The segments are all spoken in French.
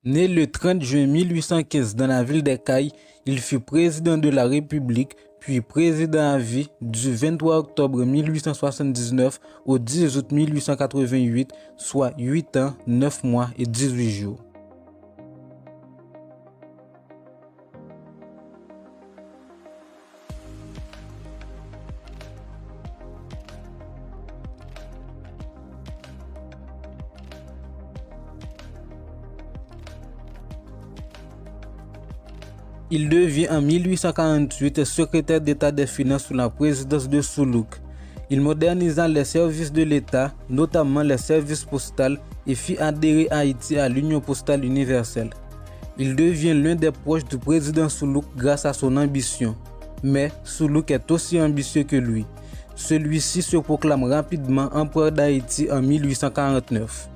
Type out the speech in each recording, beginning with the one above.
Né le 30 juin 1815 dans la ville d'Écailles, il fut président de la République, puis président à vie du 23 octobre 1879 au 10 août 1888, soit 8 ans, 9 mois et 18 jours. Il devient en 1848 secrétaire d'État des Finances sous la présidence de Soulouk. Il modernisa les services de l'État, notamment les services postaux, et fit adhérer Haïti à l'Union postale universelle. Il devient l'un des proches du président Soulouk grâce à son ambition. Mais Soulouk est aussi ambitieux que lui. Celui-ci se proclame rapidement empereur d'Haïti en 1849.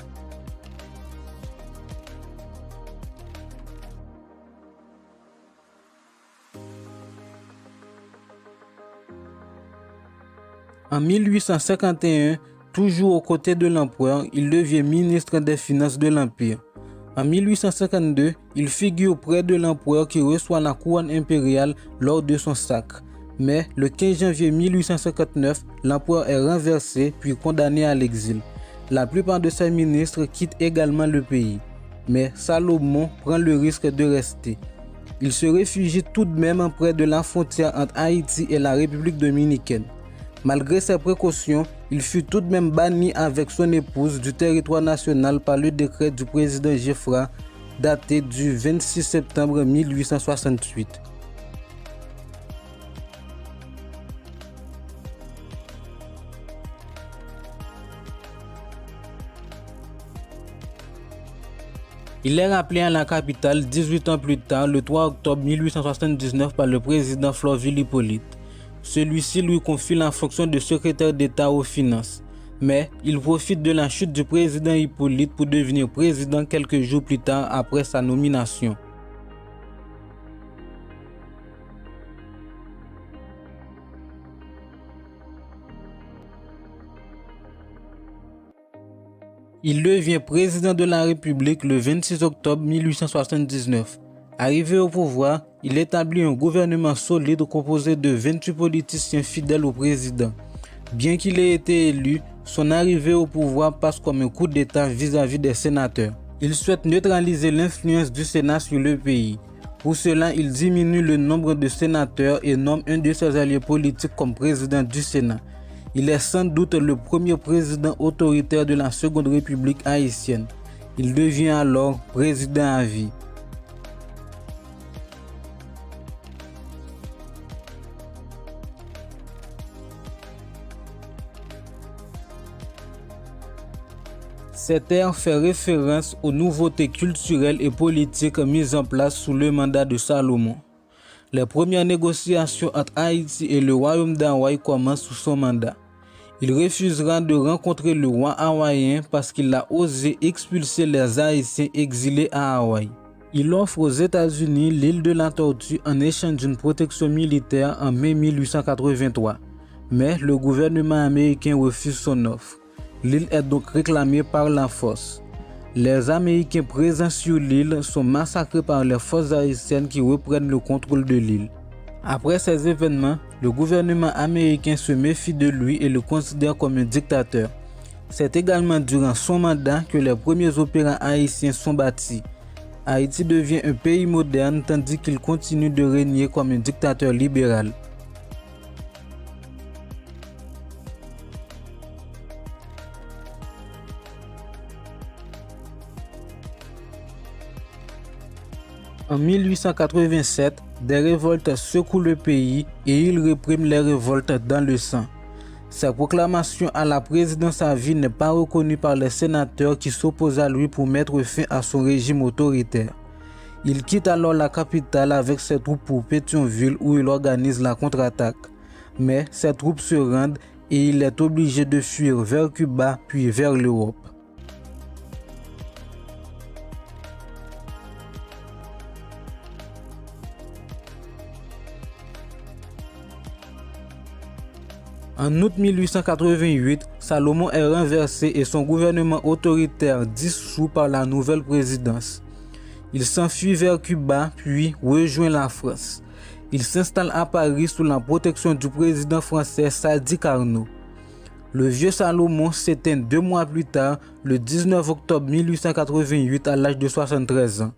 En 1851, toujours aux côtés de l'empereur, il devient ministre des Finances de l'Empire. En 1852, il figure près de l'empereur qui reçoit la couronne impériale lors de son sacre. Mais le 15 janvier 1859, l'empereur est renversé puis condamné à l'exil. La plupart de ses ministres quittent également le pays. Mais Salomon prend le risque de rester. Il se réfugie tout de même près de la frontière entre Haïti et la République dominicaine. Malgré ces précautions, il fut tout de même banni avec son épouse du territoire national par le décret du président Giffard daté du 26 septembre 1868. Il est rappelé à la capitale 18 ans plus tard, le 3 octobre 1879, par le président Florvil Hippolyte. Celui-ci lui confie la fonction de secrétaire d'État aux finances. Mais il profite de la chute du président Hippolyte pour devenir président quelques jours plus tard après sa nomination. Il devient président de la République le 26 octobre 1879. Arrivé au pouvoir, il établit un gouvernement solide composé de 28 politiciens fidèles au président. Bien qu'il ait été élu, son arrivée au pouvoir passe comme un coup d'État vis-à-vis des sénateurs. Il souhaite neutraliser l'influence du Sénat sur le pays. Pour cela, il diminue le nombre de sénateurs et nomme un de ses alliés politiques comme président du Sénat. Il est sans doute le premier président autoritaire de la Seconde République haïtienne. Il devient alors président à vie. Cette ère fait référence aux nouveautés culturelles et politiques mises en place sous le mandat de Salomon. Les premières négociations entre Haïti et le royaume d'Hawaï commencent sous son mandat. Il refusera de rencontrer le roi hawaïen parce qu'il a osé expulser les Haïtiens exilés à Hawaï. Il offre aux États-Unis l'île de la Tortue en échange d'une protection militaire en mai 1883. Mais le gouvernement américain refuse son offre. L'île est donc réclamée par la force. Les Américains présents sur l'île sont massacrés par les forces haïtiennes qui reprennent le contrôle de l'île. Après ces événements, le gouvernement américain se méfie de lui et le considère comme un dictateur. C'est également durant son mandat que les premiers opéras haïtiens sont bâtis. Haïti devient un pays moderne tandis qu'il continue de régner comme un dictateur libéral. En 1887, des révoltes secouent le pays et il réprime les révoltes dans le sang. Sa proclamation à la présidence à vie n'est pas reconnue par les sénateurs qui s'opposent à lui pour mettre fin à son régime autoritaire. Il quitte alors la capitale avec ses troupes pour Pétionville où il organise la contre-attaque. Mais ses troupes se rendent et il est obligé de fuir vers Cuba puis vers l'Europe. En août 1888, Salomon est renversé et son gouvernement autoritaire dissous par la nouvelle présidence. Il s'enfuit vers Cuba puis rejoint la France. Il s'installe à Paris sous la protection du président français Sadi Carnot. Le vieux Salomon s'éteint 2 mois plus tard, le 19 octobre 1888, à l'âge de 73 ans.